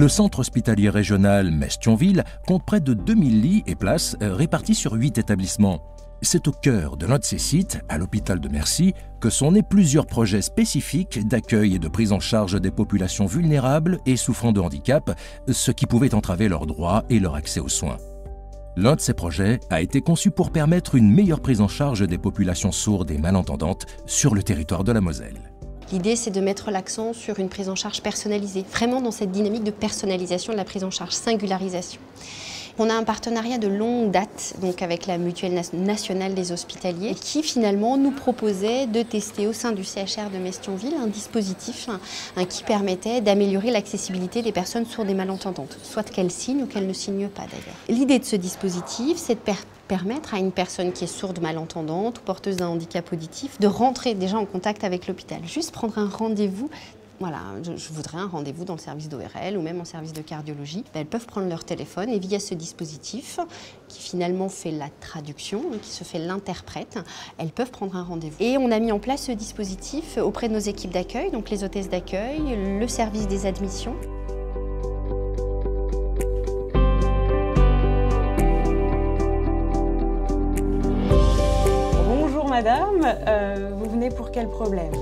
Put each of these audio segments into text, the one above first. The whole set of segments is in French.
Le centre hospitalier régional Metz-Thionville compte près de 2000 lits et places répartis sur 8 établissements. C'est au cœur de l'un de ces sites, à l'hôpital de Mercy, que sont nés plusieurs projets spécifiques d'accueil et de prise en charge des populations vulnérables et souffrant de handicap, ce qui pouvait entraver leurs droits et leur accès aux soins. L'un de ces projets a été conçu pour permettre une meilleure prise en charge des populations sourdes et malentendantes sur le territoire de la Moselle. L'idée, c'est de mettre l'accent sur une prise en charge personnalisée, vraiment dans cette dynamique de personnalisation de la prise en charge, singularisation. On a un partenariat de longue date donc avec la Mutuelle nationale des hospitaliers qui finalement nous proposait de tester au sein du CHR de Metz-Thionville un dispositif qui permettait d'améliorer l'accessibilité des personnes sourdes et malentendantes, soit qu'elles signent ou qu'elles ne signent pas d'ailleurs. L'idée de ce dispositif, c'est de permettre à une personne qui est sourde, malentendante ou porteuse d'un handicap auditif de rentrer déjà en contact avec l'hôpital, juste prendre un rendez-vous. Voilà, je voudrais un rendez-vous dans le service d'ORL ou même en service de cardiologie. Elles peuvent prendre leur téléphone et via ce dispositif, qui finalement fait la traduction, qui se fait l'interprète, elles peuvent prendre un rendez-vous. Et on a mis en place ce dispositif auprès de nos équipes d'accueil, donc les hôtesses d'accueil, le service des admissions. Bonjour madame, vous venez pour quel problème ?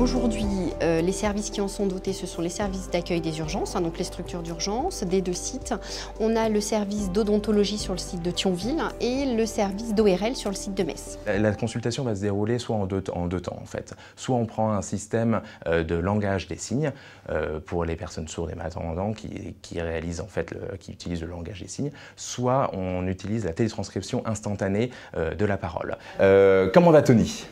Aujourd'hui, les services qui en sont dotés, ce sont les services d'accueil des urgences, donc les structures d'urgence des 2 sites. On a le service d'odontologie sur le site de Thionville et le service d'ORL sur le site de Metz. La consultation va se dérouler soit en deux temps en fait. Soit on prend un système de langage des signes pour les personnes sourdes et malentendantes qui réalisent en fait, qui utilisent le langage des signes, soit on utilise la télétranscription instantanée de la parole. Comment va Tony ?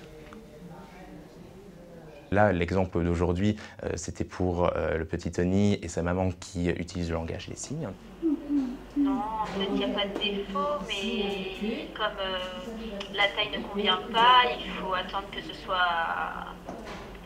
Là, l'exemple d'aujourd'hui, c'était pour le petit Tony et sa maman qui utilisent le langage des signes. Non, en fait, il n'y a pas de défaut, mais comme la taille ne convient pas, il faut attendre que ce soit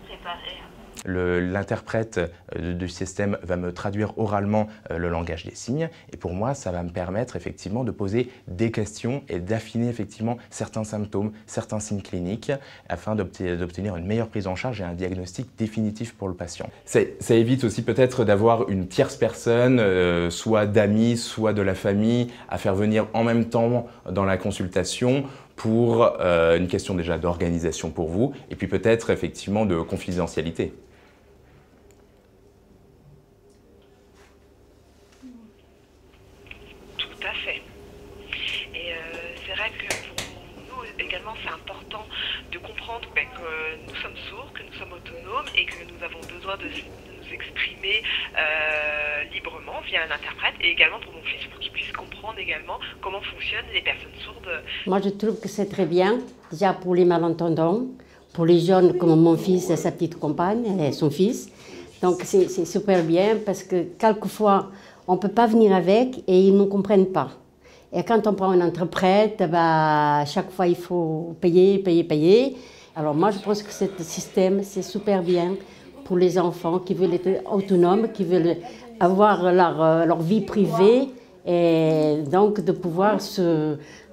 réparé. L'interprète du système va me traduire oralement le langage des signes et pour moi ça va me permettre effectivement de poser des questions et d'affiner effectivement certains symptômes, certains signes cliniques afin d'obtenir une meilleure prise en charge et un diagnostic définitif pour le patient. Ça évite aussi peut-être d'avoir une tierce personne, soit d'amis, soit de la famille, à faire venir en même temps dans la consultation pour une question déjà d'organisation pour vous et puis peut-être effectivement de confidentialité. Tout à fait. Et c'est vrai que pour nous également c'est important de comprendre que nous sommes sourds, que nous sommes autonomes et que nous avons besoin de nous exprimer librement via un interprète et également pour mon fils pour qu'il puisse comprendre également comment fonctionnent les personnes sourdes. Moi je trouve que c'est très bien, déjà pour les malentendants, pour les jeunes comme mon fils et sa petite compagne et son fils. Donc c'est super bien parce que quelquefois on ne peut pas venir avec et ils ne comprennent pas. Et quand on prend un interprète, chaque fois il faut payer. Alors moi je pense que ce système c'est super bien pour les enfants qui veulent être autonomes, qui veulent avoir leur vie privée et donc de pouvoir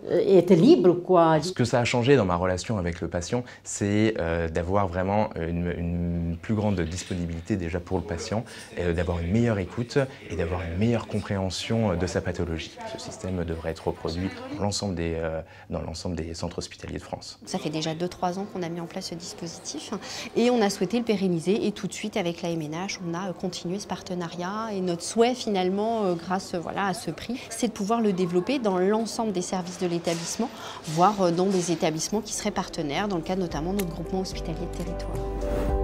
être libre, quoi. Ce que ça a changé dans ma relation avec le patient, c'est d'avoir vraiment une plus grande disponibilité déjà pour le patient, d'avoir une meilleure écoute et d'avoir une meilleure compréhension de sa pathologie. Ce système devrait être reproduit dans l'ensemble des centres hospitaliers de France. Ça fait déjà 2-3 ans qu'on a mis en place ce dispositif et on a souhaité le pérenniser et tout de suite avec la MNH, on a continué ce partenariat et notre souhait finalement, grâce à ce prix, c'est de pouvoir le développer dans l'ensemble des services de l'établissement, voire dans des établissements qui seraient partenaires, dans le cadre notamment de notre groupement hospitalier de territoire.